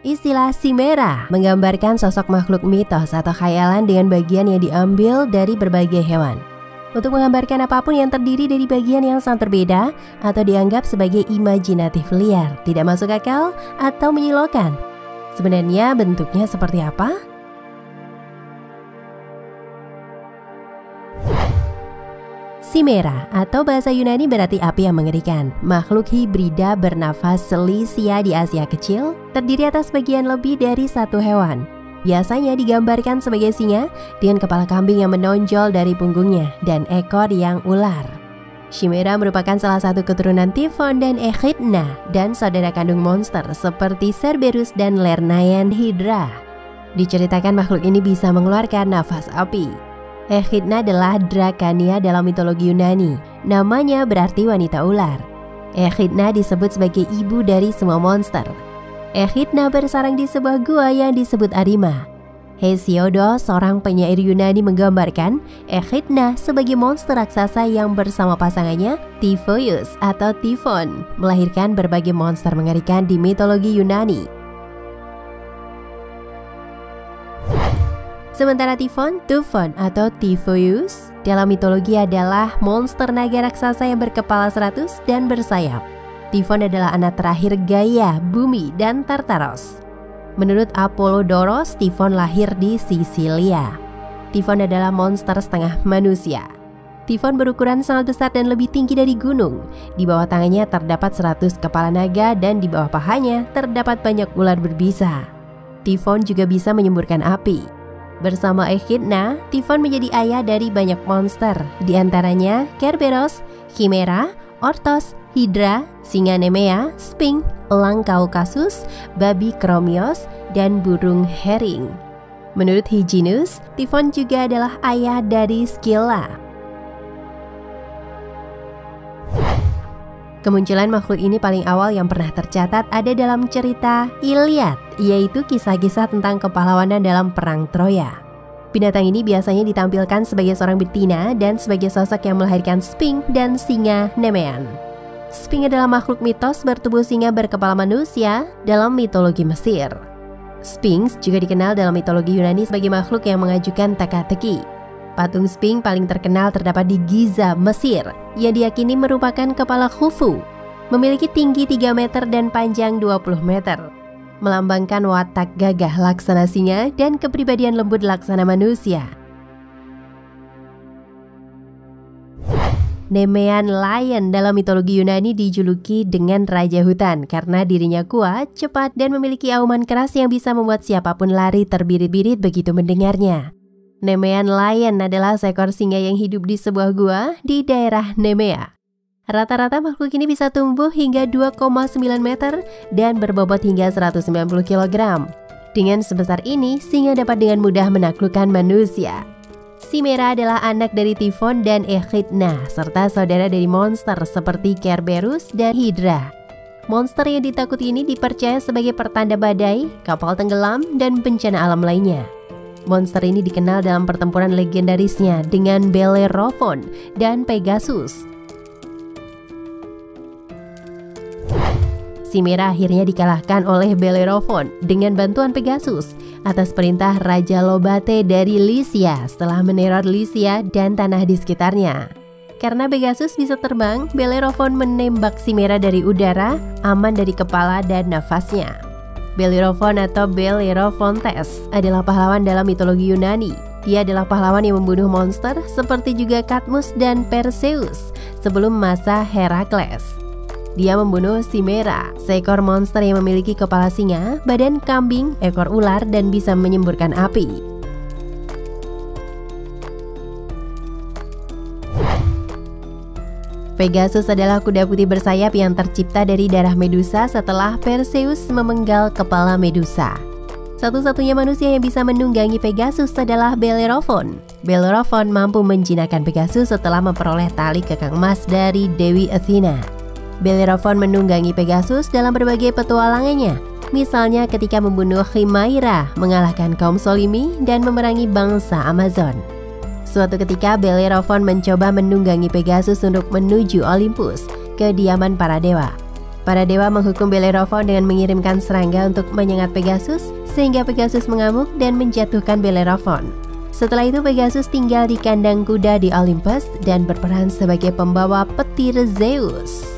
Istilah Chimera menggambarkan sosok makhluk mitos atau khayalan dengan bagian yang diambil dari berbagai hewan. Untuk menggambarkan apapun yang terdiri dari bagian yang sangat berbeda atau dianggap sebagai imajinatif liar, tidak masuk akal atau menyilaukan. Sebenarnya bentuknya seperti apa? Chimera atau bahasa Yunani berarti api yang mengerikan. Makhluk hibrida bernafas Selisia di Asia Kecil, terdiri atas bagian lebih dari satu hewan. Biasanya digambarkan sebagai singa dengan kepala kambing yang menonjol dari punggungnya dan ekor yang ular. Chimera merupakan salah satu keturunan Typhon dan Echidna dan saudara kandung monster seperti Cerberus dan Lernaean Hydra. Diceritakan makhluk ini bisa mengeluarkan nafas api. Echidna adalah Drakania dalam mitologi Yunani. Namanya berarti wanita ular. Echidna disebut sebagai ibu dari semua monster. Echidna bersarang di sebuah gua yang disebut Arima. Hesiodos, seorang penyair Yunani, menggambarkan Echidna sebagai monster raksasa yang bersama pasangannya Typhoeus atau Typhon melahirkan berbagai monster mengerikan di mitologi Yunani. Sementara Typhon atau Typhoeus dalam mitologi adalah monster naga raksasa yang berkepala 100 dan bersayap. Typhon adalah anak terakhir Gaia, Bumi, dan Tartaros. Menurut Apollodorus, Typhon lahir di Sisilia. Typhon adalah monster setengah manusia. Typhon berukuran sangat besar dan lebih tinggi dari gunung. Di bawah tangannya terdapat 100 kepala naga dan di bawah pahanya terdapat banyak ular berbisa. Typhon juga bisa menyemburkan api. Bersama Echidna, Typhon menjadi ayah dari banyak monster, di antaranya Kerberos, Chimera, Orthos, Hydra, singa Nemea, Sphinx, elang Kaukasus, babi Chromios, dan burung herring. Menurut Hyginus, Typhon juga adalah ayah dari Scylla. Kemunculan makhluk ini paling awal yang pernah tercatat ada dalam cerita Iliad, yaitu kisah-kisah tentang kepahlawanan dalam perang Troya. Binatang ini biasanya ditampilkan sebagai seorang betina dan sebagai sosok yang melahirkan Sphinx dan singa Nemean. Sphinx adalah makhluk mitos bertubuh singa berkepala manusia dalam mitologi Mesir. Sphinx juga dikenal dalam mitologi Yunani sebagai makhluk yang mengajukan teka-teki. Patung Sphinx paling terkenal terdapat di Giza, Mesir, yang diyakini merupakan kepala Khufu. Memiliki tinggi 3 meter dan panjang 20 meter. Melambangkan watak gagah laksana singa dan kepribadian lembut laksana manusia. Nemean Lion dalam mitologi Yunani dijuluki dengan Raja Hutan karena dirinya kuat, cepat, dan memiliki auman keras yang bisa membuat siapapun lari terbirit-birit begitu mendengarnya. Nemean Lion adalah seekor singa yang hidup di sebuah gua di daerah Nemea. Rata-rata makhluk ini bisa tumbuh hingga 2,9 meter dan berbobot hingga 190 kg. Dengan sebesar ini, singa dapat dengan mudah menaklukkan manusia. Chimera adalah anak dari Typhon dan Echidna, serta saudara dari monster seperti Kerberos dan Hydra. Monster yang ditakuti ini dipercaya sebagai pertanda badai, kapal tenggelam, dan bencana alam lainnya. Monster ini dikenal dalam pertempuran legendarisnya dengan Bellerophon dan Pegasus. Chimera akhirnya dikalahkan oleh Bellerophon dengan bantuan Pegasus atas perintah Raja Lobate dari Lycia setelah meneror Lycia dan tanah di sekitarnya. Karena Pegasus bisa terbang, Bellerophon menembak Chimera dari udara, aman dari kepala dan nafasnya. Bellerophon atau Bellerophontes adalah pahlawan dalam mitologi Yunani. Dia adalah pahlawan yang membunuh monster seperti juga Cadmus dan Perseus sebelum masa Herakles. Dia membunuh Chimera, seekor monster yang memiliki kepala singa, badan kambing, ekor ular, dan bisa menyemburkan api. Pegasus adalah kuda putih bersayap yang tercipta dari darah Medusa setelah Perseus memenggal kepala Medusa. Satu-satunya manusia yang bisa menunggangi Pegasus adalah Bellerophon. Bellerophon mampu menjinakkan Pegasus setelah memperoleh tali kekang emas dari Dewi Athena. Bellerophon menunggangi Pegasus dalam berbagai petualangannya, misalnya ketika membunuh Chimaira, mengalahkan kaum Solimi, dan memerangi bangsa Amazon. Suatu ketika Bellerophon mencoba menunggangi Pegasus untuk menuju Olympus, kediaman para dewa. Para dewa menghukum Bellerophon dengan mengirimkan serangga untuk menyengat Pegasus, sehingga Pegasus mengamuk dan menjatuhkan Bellerophon. Setelah itu Pegasus tinggal di kandang kuda di Olympus dan berperan sebagai pembawa petir Zeus.